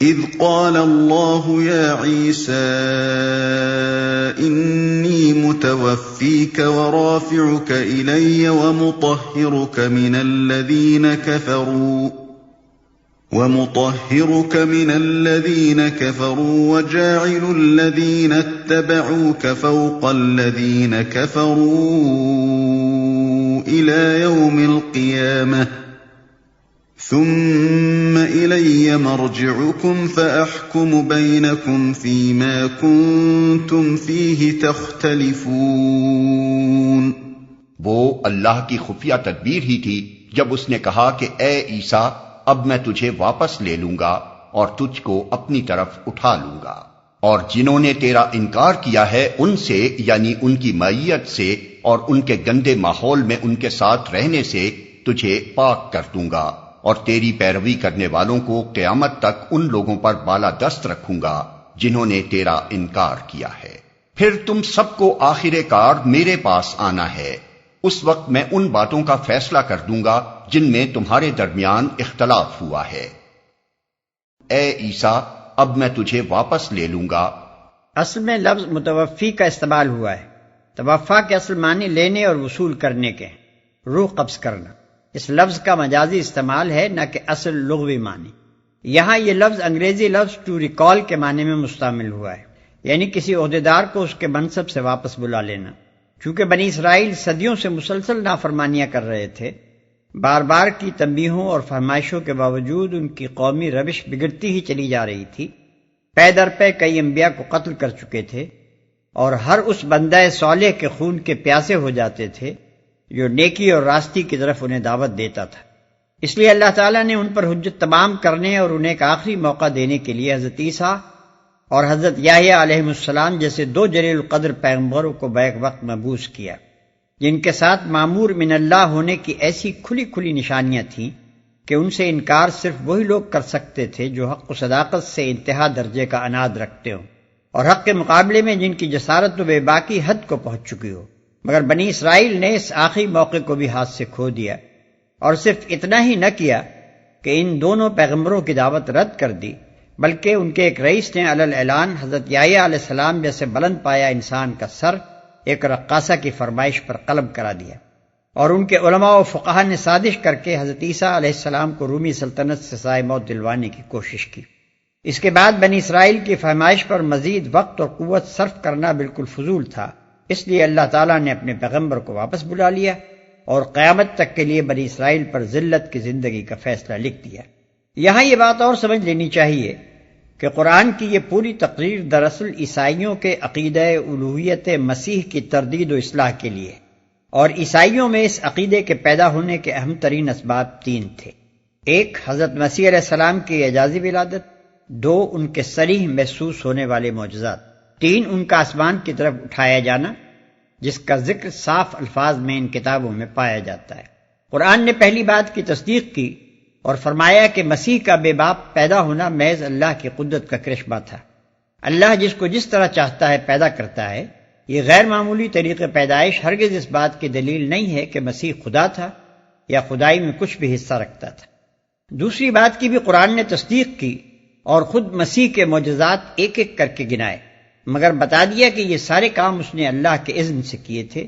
إذ قال الله يا عيسى إني متوفيك ورافعك إلي ومطهرك من الذين كفروا وجاعل الذين اتبعوك فوق الذين كفروا إلى يوم القيامة ثم إلي مرجعكم فأحكم بينكم فيما كنتم فيه تختلفون۔ وہ اللہ کی خفیہ تدبیر ہی تھی جب اس نے کہا کہ اے عیسیٰ اب میں تجھے واپس لے لوں گا اور تجھ کو اپنی طرف اٹھا لوں گا، اور جنہوں نے تیرا انکار کیا ہے ان سے، یعنی ان کی معیت سے اور ان کے گندے ماحول میں ان کے ساتھ رہنے سے تجھے پاک کر دوں گا، اور تیری پیروی کرنے والوں کو قیامت تک ان لوگوں پر بالا دست رکھوں گا جنہوں نے تیرا انکار کیا ہے۔ پھر تم سب کو آخر کار میرے پاس آنا ہے، اس وقت میں ان باتوں کا فیصلہ کر دوں گا جن میں تمہارے درمیان اختلاف ہوا ہے۔ اے عیسیٰ اب میں تجھے واپس لے لوں گا۔ اصل میں لفظ متوفی کا استعمال ہوا ہے۔ توفا کے اصل معنی لینے اور وصول کرنے کے، روح قبض کرنا۔ اس لفظ کا مجازی استعمال ہے، نہ کہ اصل لغوی معنی۔ یہاں یہ لفظ انگریزی لفظ ٹو ریکال کے معنی میں مستعمل ہوا ہے، یعنی کسی عہدیدار کو اس کے منصب سے واپس بلا لینا۔ چونکہ بنی اسرائیل صدیوں سے مسلسل نافرمانیاں کر رہے تھے، بار بار کی تنبیہوں اور فرمائشوں کے باوجود ان کی قومی روش بگڑتی ہی چلی جا رہی تھی۔ پے در پے کئی انبیاء کو قتل کر چکے تھے، اور ہر اس بندہ صالح کے خون کے پیاسے ہو جاتے تھے جو نیکی اور راستی کی طرف انہیں دعوت دیتا تھا۔ اس لیے اللہ تعالیٰ نے ان پر حجت تمام کرنے اور انہیں ایک آخری موقع دینے کے لیے حضرت عیسیٰ اور حضرت یحییٰ علیہ السلام جیسے دو جلیل القدر پیغمبروں کو بیک وقت مبعوث کیا، جن کے ساتھ مامور من اللہ ہونے کی ایسی کھلی کھلی نشانیاں تھیں کہ ان سے انکار صرف وہی لوگ کر سکتے تھے جو حق و صداقت سے انتہا درجے کا عناد رکھتے ہوں، اور حق کے مقابلے میں جن کی جسارت و بے باکی حد کو پہنچ چکی ہو۔ مگر بنی اسرائیل نے اس آخری موقع کو بھی ہاتھ سے کھو دیا، اور صرف اتنا ہی نہ کیا کہ ان دونوں پیغمبروں کی دعوت رد کر دی، بلکہ ان کے ایک رئیس نے علی الاعلان حضرت یحییٰ علیہ السلام جیسے بلند پایا انسان کا سر ایک رقاصہ کی فرمائش پر قلم کرا دیا، اور ان کے علماء و فقہا نے سازش کر کے حضرت عیسیٰ علیہ السلام کو رومی سلطنت سے سائے موت دلوانے کی کوشش کی۔ اس کے بعد بنی اسرائیل کی فرمائش پر مزید وقت اور قوت صرف کرنا بالکل فضول تھا، اس لیے اللہ تعالیٰ نے اپنے پیغمبر کو واپس بلا لیا اور قیامت تک کے لیے بنی اسرائیل پر ذلت کی زندگی کا فیصلہ لکھ دیا۔ یہاں یہ بات اور سمجھ لینی چاہیے کہ قرآن کی یہ پوری تقریر دراصل عیسائیوں کے عقیدہ الوہیت مسیح کی تردید و اصلاح کے لیے، اور عیسائیوں میں اس عقیدے کے پیدا ہونے کے اہم ترین اسباب تین تھے۔ ایک، حضرت مسیح علیہ السلام کی اعجازی ولادت۔ دو، ان کے صریح محسوس ہونے والے معجزات۔ تین، ان کا آسمان کی طرف اٹھایا جانا، جس کا ذکر صاف الفاظ میں ان کتابوں میں پایا جاتا ہے۔ قرآن نے پہلی بات کی تصدیق کی اور فرمایا کہ مسیح کا بے باپ پیدا ہونا محض اللہ کی قدرت کا کرشمہ تھا۔ اللہ جس کو جس طرح چاہتا ہے پیدا کرتا ہے۔ یہ غیر معمولی طریقہ پیدائش ہرگز اس بات کی دلیل نہیں ہے کہ مسیح خدا تھا یا خدائی میں کچھ بھی حصہ رکھتا تھا۔ دوسری بات کی بھی قرآن نے تصدیق کی اور خود مسیح کے معجزات ایک ایک کر کے گنائے، مگر بتا دیا کہ یہ سارے کام اس نے اللہ کے اذن سے کیے تھے،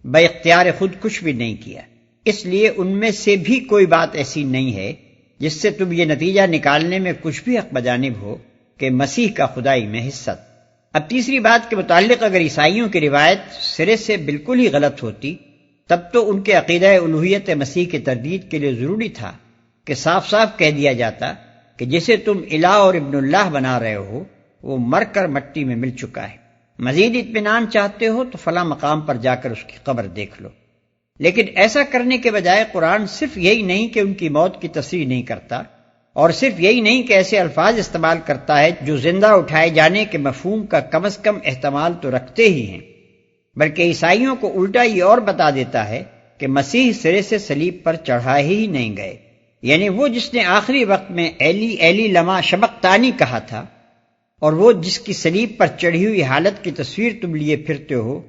بے اختیار خود کچھ بھی نہیں کیا۔ اس لیے ان میں سے بھی کوئی بات ایسی نہیں ہے جس سے تم یہ نتیجہ نکالنے میں کچھ بھی حق بجانب ہو کہ مسیح کا خدائی میں حصہ۔ اب تیسری بات کے متعلق اگر عیسائیوں کی روایت سرے سے بالکل ہی غلط ہوتی، تب تو ان کے عقیدہ الوہیت مسیح کی تردید کے لیے ضروری تھا کہ صاف صاف کہہ دیا جاتا کہ جسے تم الہ اور ابن اللہ بنا رہے ہو وہ مر کر مٹی میں مل چکا ہے، مزید اطمینان چاہتے ہو تو فلاں مقام پر جا کر اس کی قبر دیکھ لو۔ لیکن ایسا کرنے کے بجائے قرآن صرف یہی نہیں کہ ان کی موت کی تصریح نہیں کرتا، اور صرف یہی نہیں کہ ایسے الفاظ استعمال کرتا ہے جو زندہ اٹھائے جانے کے مفہوم کا کم از کم احتمال تو رکھتے ہی ہیں، بلکہ عیسائیوں کو الٹا یہ اور بتا دیتا ہے کہ مسیح سرے سے صلیب پر چڑھائے ہی نہیں گئے، یعنی وہ جس نے آخری وقت میں ایلی ایلی لما شبقتانی کہا تھا، اور وہ جس کی صلیب پر چڑھی ہوئی حالت کی تصویر تم لیے پھرتے ہو،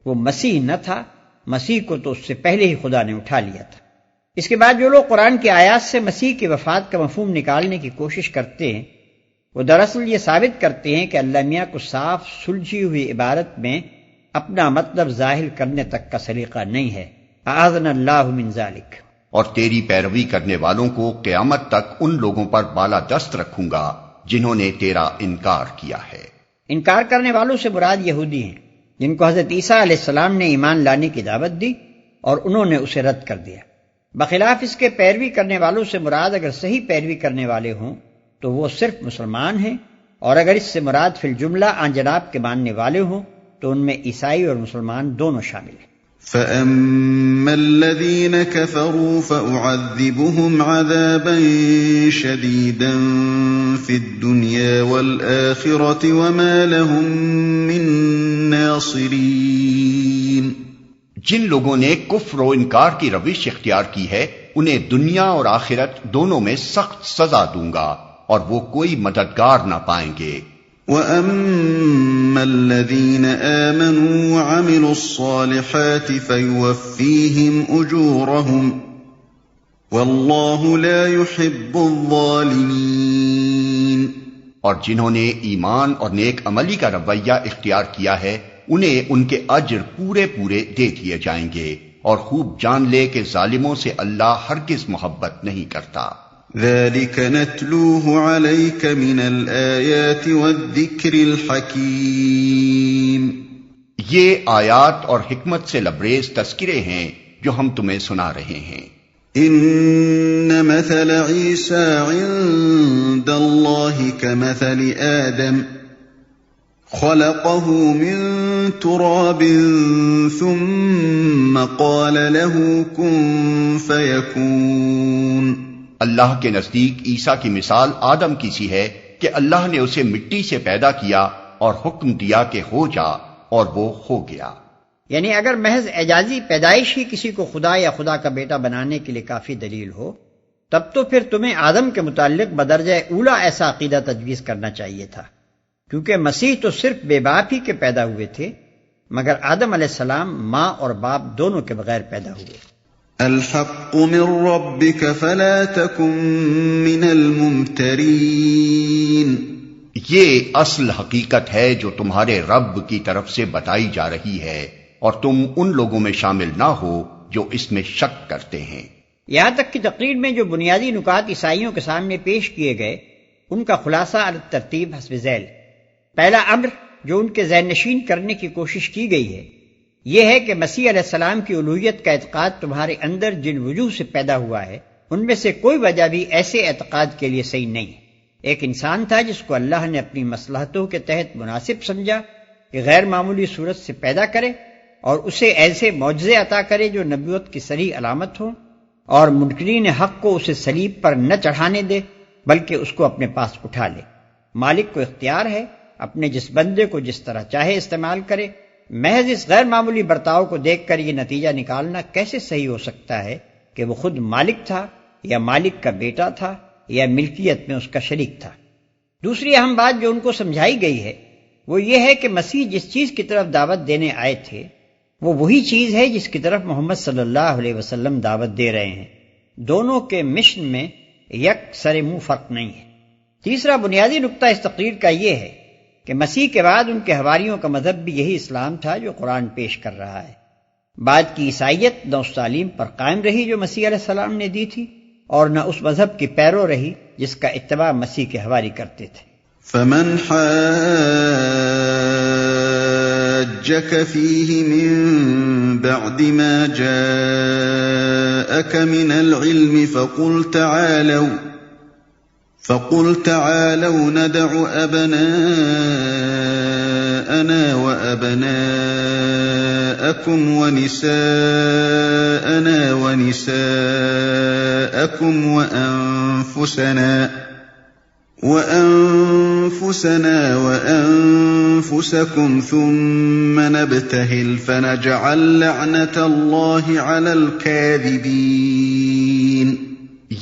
وہ مسیح نہ تھا، مسیح کو تو اس سے پہلے ہی خدا نے اٹھا لیا تھا۔ اس کے بعد جو لوگ قرآن کی آیات سے مسیح کی وفات کا مفہوم نکالنے کی کوشش کرتے ہیں، وہ دراصل یہ ثابت کرتے ہیں کہ اللہ میاں کو صاف سلجھی ہوئی عبارت میں اپنا مطلب ظاہر کرنے تک کا سلیقہ نہیں ہے۔ اعاذنا اللہ من ذالک۔ اور تیری پیروی کرنے والوں کو قیامت تک ان لوگوں پر بالا دست رکھوں گا جنہوں نے تیرا انکار کیا ہے۔ انکار کرنے والوں سے مراد یہودی ہیں جن کو حضرت عیسیٰ علیہ السلام نے ایمان لانے کی دعوت دی اور انہوں نے اسے رد کر دیا۔ بخلاف اس کے پیروی کرنے والوں سے مراد اگر صحیح پیروی کرنے والے ہوں تو وہ صرف مسلمان ہیں، اور اگر اس سے مراد فی الجملہ آن جناب کے ماننے والے ہوں تو ان میں عیسائی اور مسلمان دونوں شامل ہیں۔ فَأَمَّا الَّذِينَ كَفَرُوا فَأُعَذِّبُهُمْ عَذَابًا شَدِيدًا فِي الدُّنْيَا وَالْآخِرَةِ وَمَا لَهُم مِّن نَّاصِرِينَ۔ جن لوگوں نے کفر و انکار کی روش اختیار کی ہے انہیں دنیا اور آخرت دونوں میں سخت سزا دوں گا اور وہ کوئی مددگار نہ پائیں گے۔ وَأَمَّا الَّذِينَ آمَنُوا وَعَمِلُوا الصَّالِحَاتِ فَيُوَفِّيهِمْ أُجُورَهُمْ وَاللَّهُ لَا يُحِبُّ الظَّالِمِينَ۔ اور جنہوں نے ایمان اور نیک عملی کا رویہ اختیار کیا ہے انہیں ان کے اجر پورے پورے دے دیے جائیں گے، اور خوب جان لے کہ ظالموں سے اللہ ہرگز محبت نہیں کرتا۔ ذَلِكَ نَتْلُوهُ عَلَيْكَ مِنَ الْآيَاتِ وَالذِّكْرِ الْحَكِيمِ۔ یہ آیات اور حکمت سے لبریز تذکرے ہیں جو ہم تمہیں سنا رہے ہیں۔ إِنَّ مَثَلَ عِيسَىٰ عِندَ اللَّهِ كَمَثَلِ آدَمَ خَلَقَهُ مِن تُرَابٍ ثُمَّ قَالَ لَهُ كُن فَيَكُونُ۔ اللہ کے نزدیک عیسیٰ کی مثال آدم کی سی ہے کہ اللہ نے اسے مٹی سے پیدا کیا اور حکم دیا کہ ہو جا، اور وہ ہو گیا۔ یعنی اگر محض اعجازی پیدائش ہی کسی کو خدا یا خدا کا بیٹا بنانے کے لیے کافی دلیل ہو، تب تو پھر تمہیں آدم کے متعلق بدرجہ اولا ایسا عقیدہ تجویز کرنا چاہیے تھا، کیونکہ مسیح تو صرف بے باپ ہی کے پیدا ہوئے تھے، مگر آدم علیہ السلام ماں اور باپ دونوں کے بغیر پیدا ہوئے۔ الحق من ربك فلا تكن من الممترین۔ یہ اصل حقیقت ہے جو تمہارے رب کی طرف سے بتائی جا رہی ہے، اور تم ان لوگوں میں شامل نہ ہو جو اس میں شک کرتے ہیں۔ یہاں تک کہ تقریر میں جو بنیادی نکات عیسائیوں کے سامنے پیش کیے گئے ان کا خلاصہ علی ترتیب حسب ذیل۔ پہلا امر جو ان کے ذہن نشین کرنے کی کوشش کی گئی ہے یہ ہے کہ مسیح علیہ السلام کی الوہیت کا اعتقاد تمہارے اندر جن وجوہ سے پیدا ہوا ہے ان میں سے کوئی وجہ بھی ایسے اعتقاد کے لیے صحیح نہیں ہے۔ ایک انسان تھا جس کو اللہ نے اپنی مصلحتوں کے تحت مناسب سمجھا کہ غیر معمولی صورت سے پیدا کرے اور اسے ایسے معجزے عطا کرے جو نبوت کی صریح علامت ہوں، اور منکرین حق کو اسے صلیب پر نہ چڑھانے دے بلکہ اس کو اپنے پاس اٹھا لے۔ مالک کو اختیار ہے اپنے جس بندے کو جس طرح چاہے استعمال کرے۔ محض اس غیر معمولی برتاؤ کو دیکھ کر یہ نتیجہ نکالنا کیسے صحیح ہو سکتا ہے کہ وہ خود مالک تھا یا مالک کا بیٹا تھا یا ملکیت میں اس کا شریک تھا۔ دوسری اہم بات جو ان کو سمجھائی گئی ہے وہ یہ ہے کہ مسیح جس چیز کی طرف دعوت دینے آئے تھے وہ وہی چیز ہے جس کی طرف محمد صلی اللہ علیہ وسلم دعوت دے رہے ہیں۔ دونوں کے مشن میں یک سر منہ فرق نہیں ہے۔ تیسرا بنیادی نقطہ اس تقریر کا یہ ہے کہ مسیح کے بعد ان کے حواریوں کا مذہب بھی یہی اسلام تھا جو قرآن پیش کر رہا ہے۔ بعد کی عیسائیت نہ اس تعلیم پر قائم رہی جو مسیح علیہ السلام نے دی تھی اور نہ اس مذہب کی پیرو رہی جس کا اتباع مسیح کے حواری کرتے تھے۔ فمن حاجك فيه من بعد ما جاءك من العلم فقل تعالوا ندع أبناءنا وأبناءكم ونساءنا ونساءكم وأنفسنا وأنفسكم ثم نبتهل فنجعل لعنة الله على الكاذبين۔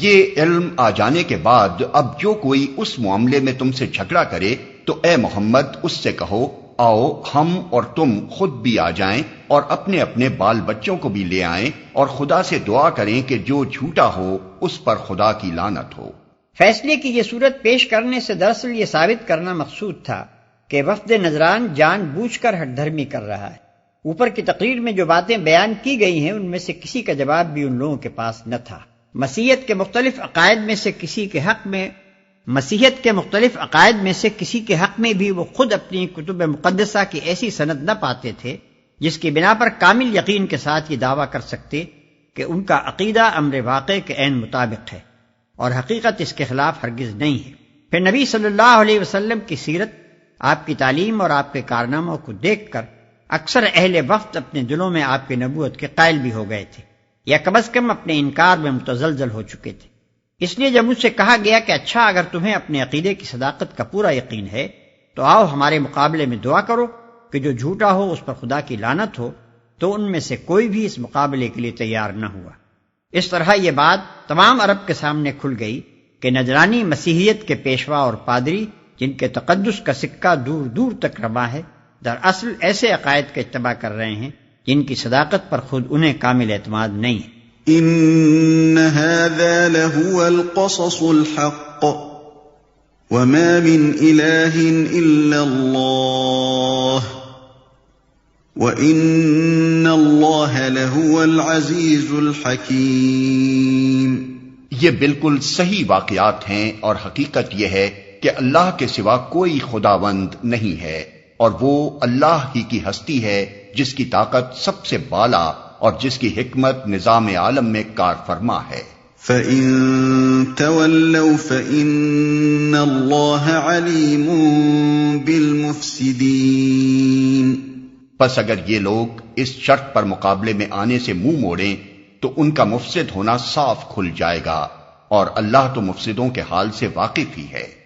یہ علم آ جانے کے بعد اب جو کوئی اس معاملے میں تم سے جھگڑا کرے تو اے محمد اس سے کہو آؤ ہم اور تم خود بھی آ جائیں اور اپنے اپنے بال بچوں کو بھی لے آئیں اور خدا سے دعا کریں کہ جو جھوٹا ہو اس پر خدا کی لعنت ہو۔ فیصلے کی یہ صورت پیش کرنے سے دراصل یہ ثابت کرنا مقصود تھا کہ وفد نجران جان بوجھ کر ہٹ دھرمی کر رہا ہے۔ اوپر کی تقریر میں جو باتیں بیان کی گئی ہیں ان میں سے کسی کا جواب بھی ان لوگوں کے پاس نہ تھا۔ مسیحیت کے مختلف عقائد میں سے کسی کے حق میں بھی وہ خود اپنی کتب مقدسہ کی ایسی سند نہ پاتے تھے جس کی بنا پر کامل یقین کے ساتھ یہ دعویٰ کر سکتے کہ ان کا عقیدہ امر واقع کے عین مطابق ہے اور حقیقت اس کے خلاف ہرگز نہیں ہے۔ پھر نبی صلی اللہ علیہ وسلم کی سیرت، آپ کی تعلیم اور آپ کے کارناموں کو دیکھ کر اکثر اہل وقت اپنے دلوں میں آپ کی نبوت کے قائل بھی ہو گئے تھے یا کم از کم اپنے انکار میں متزلزل ہو چکے تھے۔ اس لیے جب مجھ سے کہا گیا کہ اچھا اگر تمہیں اپنے عقیدے کی صداقت کا پورا یقین ہے تو آؤ ہمارے مقابلے میں دعا کرو کہ جو جھوٹا ہو اس پر خدا کی لعنت ہو، تو ان میں سے کوئی بھی اس مقابلے کے لیے تیار نہ ہوا۔ اس طرح یہ بات تمام عرب کے سامنے کھل گئی کہ نجرانی مسیحیت کے پیشوا اور پادری جن کے تقدس کا سکہ دور دور تک رواں ہے، دراصل ایسے عقائد کا اتباع کر رہے ہیں جن کی صداقت پر خود انہیں کامل اعتماد نہیں ہے۔ ان هذا لهو القصص الحق وما من اله الا الله وان الله لهو العزيز الحكيم۔ یہ بالکل صحیح واقعات ہیں اور حقیقت یہ ہے کہ اللہ کے سوا کوئی خداوند نہیں ہے، اور وہ اللہ ہی کی ہستی ہے جس کی طاقت سب سے بالا اور جس کی حکمت نظام عالم میں کار فرما ہے۔ فَإِن تَوَلَّوْا فَإِنَّ اللَّهَ عَلِيمٌ بِالْمُفْسِدِينَ۔ پس اگر یہ لوگ اس شرط پر مقابلے میں آنے سے منہ موڑیں تو ان کا مفسد ہونا صاف کھل جائے گا، اور اللہ تو مفسدوں کے حال سے واقف ہی ہے۔